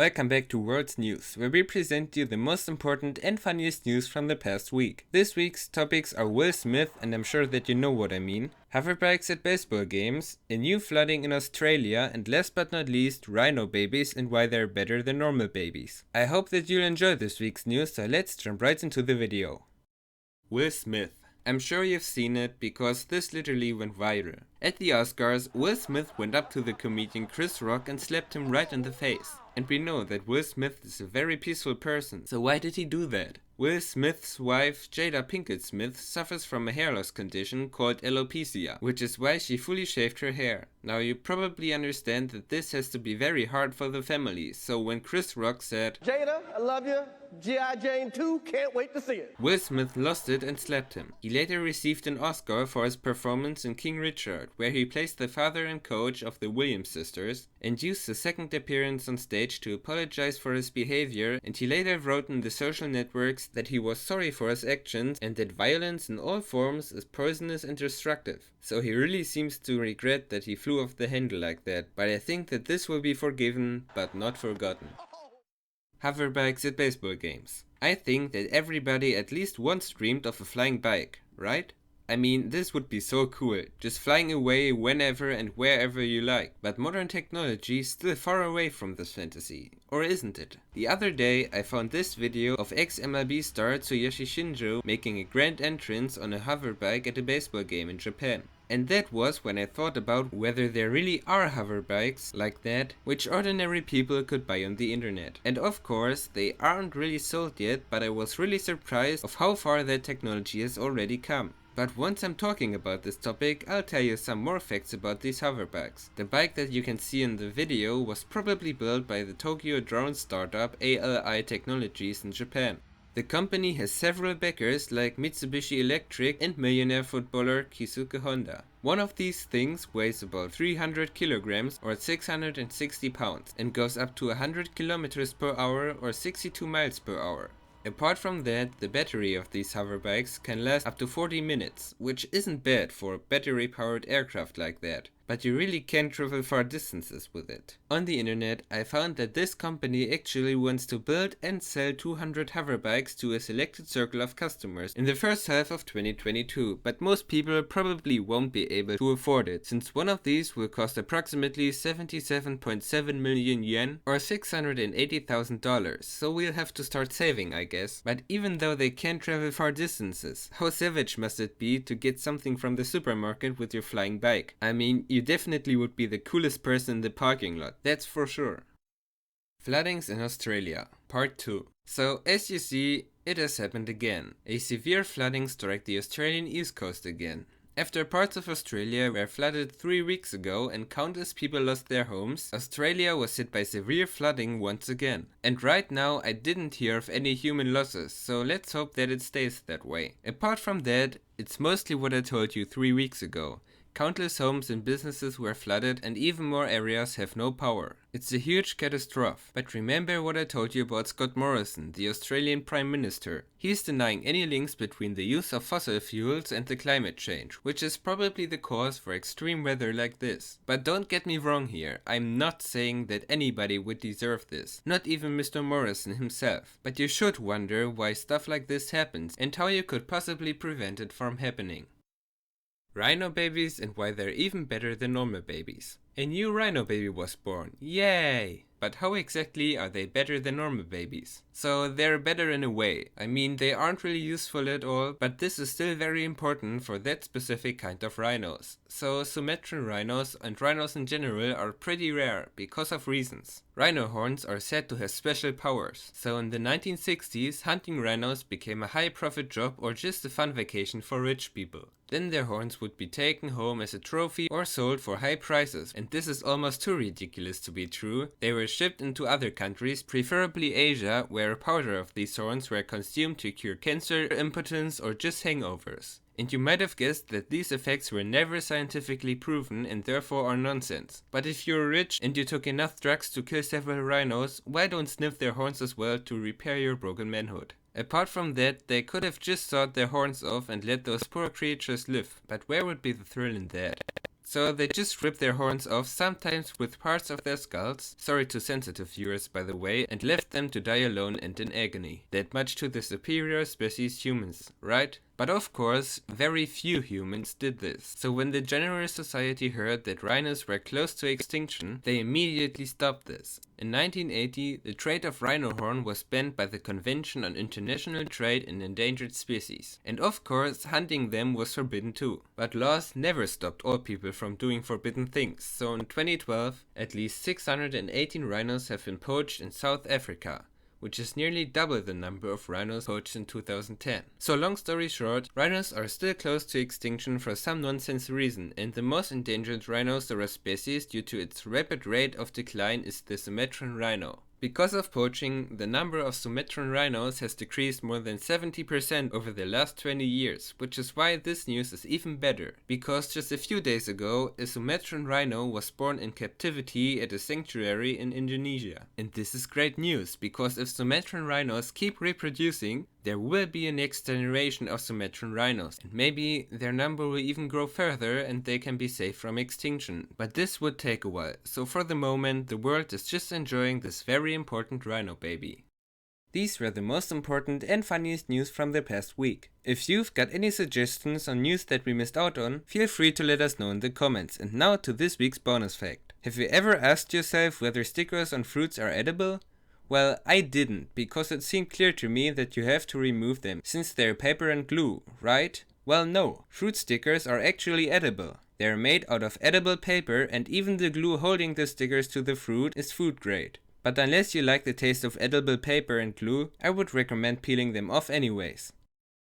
Welcome back to World's News, where we present you the most important and funniest news from the past week. This week's topics are Will Smith, and I'm sure that you know what I mean, hoverbikes at baseball games, a new flooding in Australia, and last but not least, Rhino Babies and why they're better than normal babies. I hope that you'll enjoy this week's news, so let's jump right into the video. Will Smith. I'm sure you've seen it because this literally went viral. At the Oscars, Will Smith went up to the comedian Chris Rock and slapped him right in the face. And we know that Will Smith is a very peaceful person, so why did he do that? Will Smith's wife, Jada Pinkett Smith, suffers from a hair loss condition called alopecia, which is why she fully shaved her hair. Now you probably understand that this has to be very hard for the family, so when Chris Rock said, "Jada, I love you. G.I. Jane 2, can't wait to see it," Will Smith lost it and slapped him. He later received an Oscar for his performance in King Richard, where he plays the father and coach of the Williams sisters, and used his second appearance on stage to apologize for his behavior, and he later wrote in the social networks that he was sorry for his actions and that violence in all forms is poisonous and destructive. So he really seems to regret that he flew off the handle like that, but I think that this will be forgiven, but not forgotten. Hoverbikes at baseball games. I think that everybody at least once dreamed of a flying bike, right? I mean, this would be so cool, just flying away whenever and wherever you like, but modern technology is still far away from this fantasy, or isn't it? The other day I found this video of ex-MLB star Tsuyoshi Shinjo making a grand entrance on a hoverbike at a baseball game in Japan. And that was when I thought about whether there really are hoverbikes like that, which ordinary people could buy on the internet. And of course, they aren't really sold yet, but I was really surprised of how far that technology has already come. But once I'm talking about this topic, I'll tell you some more facts about these hoverbikes. The bike that you can see in the video was probably built by the Tokyo drone startup ALI Technologies in Japan. The company has several backers like Mitsubishi Electric and millionaire footballer Keisuke Honda. One of these things weighs about 300 kilograms or 660 pounds and goes up to 100 kilometers per hour or 62 miles per hour. Apart from that, the battery of these hoverbikes can last up to 40 minutes, which isn't bad for a battery-powered aircraft like that, but you really can travel far distances with it. On the internet, I found that this company actually wants to build and sell 200 hoverbikes to a selected circle of customers in the first half of 2022, but most people probably won't be able to afford it, since one of these will cost approximately 77.7 million yen or $680,000, so we'll have to start saving, I guess. But even though they can travel far distances, how savage must it be to get something from the supermarket with your flying bike? I mean, you definitely would be the coolest person in the parking lot, that's for sure. Floodings in Australia, Part 2. So, as you see, it has happened again. A severe flooding struck the Australian east coast again. After parts of Australia were flooded 3 weeks ago and countless people lost their homes, Australia was hit by severe flooding once again. And right now I didn't hear of any human losses, so let's hope that it stays that way. Apart from that, it's mostly what I told you 3 weeks ago. Countless homes and businesses were flooded and even more areas have no power. It's a huge catastrophe. But remember what I told you about Scott Morrison, the Australian Prime Minister. He's denying any links between the use of fossil fuels and the climate change, which is probably the cause for extreme weather like this. But don't get me wrong here, I'm not saying that anybody would deserve this, not even Mr. Morrison himself. But you should wonder why stuff like this happens and how you could possibly prevent it from happening. Rhino babies and why they're even better than normal babies. A new rhino baby was born, yay! But how exactly are they better than normal babies? So they're better in a way. I mean, they aren't really useful at all, but this is still very important for that specific kind of rhinos. So Sumatran rhinos and rhinos in general are pretty rare because of reasons. Rhino horns are said to have special powers. So in the 1960s, hunting rhinos became a high profit job or just a fun vacation for rich people. Then their horns would be taken home as a trophy or sold for high prices, and this is almost too ridiculous to be true. They were shipped into other countries, preferably Asia, where a powder of these horns were consumed to cure cancer, impotence or just hangovers. And you might have guessed that these effects were never scientifically proven and therefore are nonsense. But if you're rich and you took enough drugs to kill several rhinos, why don't sniff their horns as well to repair your broken manhood? Apart from that, they could have just sawed their horns off and let those poor creatures live, but where would be the thrill in that? so they just ripped their horns off, sometimes with parts of their skulls, sorry to sensitive viewers by the way, and left them to die alone and in agony. That much to the superior species humans, right? But of course, very few humans did this. So when the general society heard that rhinos were close to extinction, they immediately stopped this. In 1980, the trade of rhino horn was banned by the Convention on International Trade in Endangered Species. And of course, hunting them was forbidden too. But laws never stopped all people from doing forbidden things. So in 2012, at least 618 rhinos have been poached in South Africa, which is nearly double the number of rhinos poached in 2010. So long story short, rhinos are still close to extinction for some nonsense reason, and the most endangered rhinoceros species due to its rapid rate of decline is the Sumatran rhino. Because of poaching, the number of Sumatran rhinos has decreased more than 70% over the last 20 years, which is why this news is even better. Because just a few days ago, a Sumatran rhino was born in captivity at a sanctuary in Indonesia. And this is great news, because if Sumatran rhinos keep reproducing, there will be a next generation of Sumatran rhinos, and maybe their number will even grow further and they can be saved from extinction. But this would take a while, so for the moment the world is just enjoying this very important rhino baby. These were the most important and funniest news from the past week. If you've got any suggestions on news that we missed out on, feel free to let us know in the comments. And now to this week's bonus fact. Have you ever asked yourself whether stickers on fruits are edible? Well, I didn't, because it seemed clear to me that you have to remove them, since they're paper and glue, right? Well, no, fruit stickers are actually edible. They're made out of edible paper, and even the glue holding the stickers to the fruit is food grade. But unless you like the taste of edible paper and glue, I would recommend peeling them off anyways.